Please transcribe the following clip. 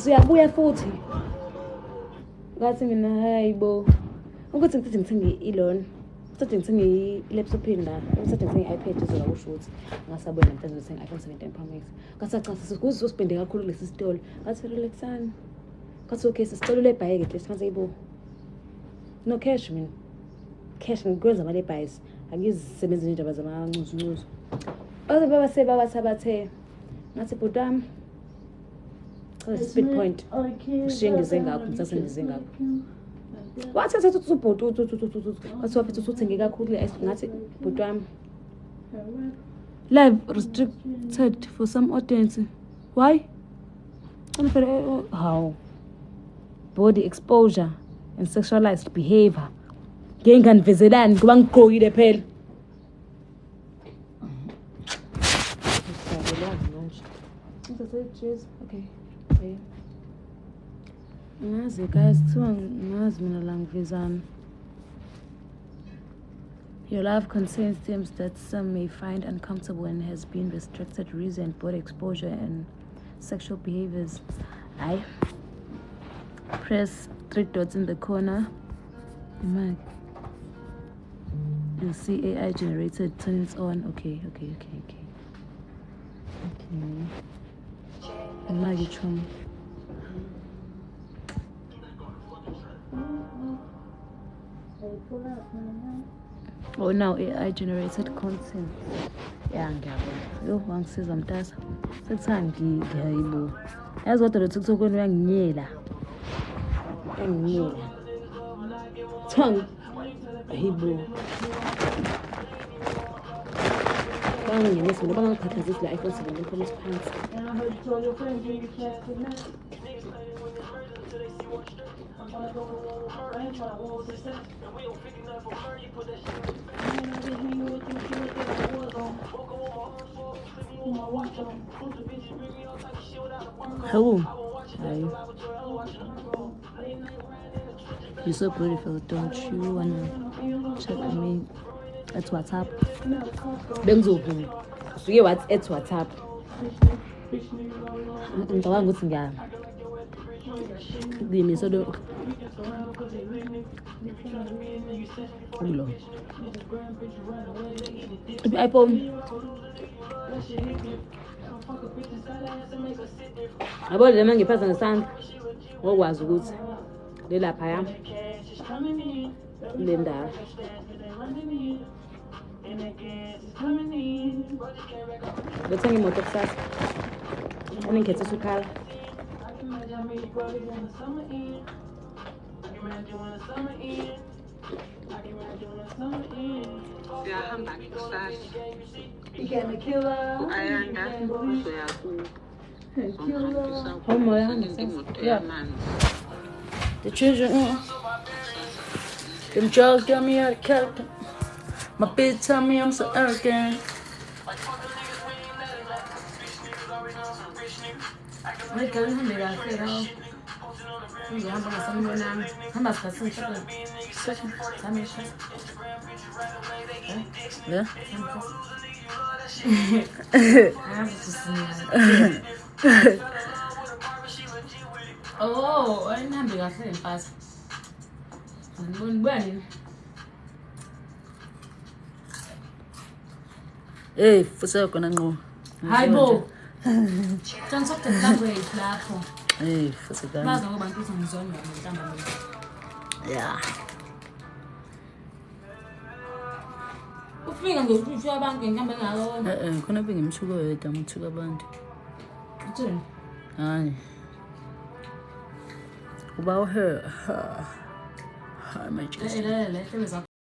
usuyabuya futhi ngathi mina hayibo ukuthi ngithenge i-loan ngithathe ngithenge i-laptop la ngithathe ngithenge i-iPad izola kusho ukuthi ngasabona namhlanje ngithenga i-iPhone 17 Pro Max ngasachaza ukuthi uspende kakhulu kulesi sitolo ngathi relaxani ngathi okay sisicela lebhayeke at least ngathi yibo no cash mina cash ngikwenza mali ebhayisi angizisebenzele indaba zamancuzu babathe ngathi butami chaza speed point ushingize ngakho ngisasengize ngakho wathi usubhutu wathi waphethe usuthenge kakhulu le ngathi butami live restricted for some audience why how body exposure and sexualized behavior ngenganivezelani kuba ngigqokile phela okay ngazi guys kuthiwa ngazi mina la ngivezana. Your life contains themes that some may find uncomfortable and has been restricted reason body exposure and sexual behaviors. I press 3 dots in the corner and see AI generated, turn it on. Okay. Chum. Oh, now AI generated content. Yeah, ngiyabona. Yo, wangisiza mtasa. Sekuthanga ngiyayibo. Yazi kodwa lo TikTok wena uyanginyela. Thang. Ayibo. Bangingenisa ngoba ngangikhathazisa la iPhone 17 Pro Max phansi. And I heard you told your friend you can't connect. Hello. Hi. You're so beautiful, don't you wanna chat with me at WhatsApp? Bengizovuma. Usuke what at WhatsApp? Ngicabanga ukuthi ngiyami so do hello iPhone abona lema ngiphatha ngesandla ngokwazi ukuthi lelapha yami le ndawo bethenga imoto kusasa ngikhethe usukhala the children them drugs got me out of character. My bitch tell me I'm so arrogant. Oh, I didn't have to fast. Hey, futhi khona ngqo. Hayibo. Jangisho language lapho. Hey, futhi kana. Baza ngoba abantu ngizona ngihlamba lo. Yeah. Ufika nje ukusho abantu ngihamba ngalo. Khona bengimthuko yedwa ngithuka abantu. Uthini? Hayi. Uba her. Hi, my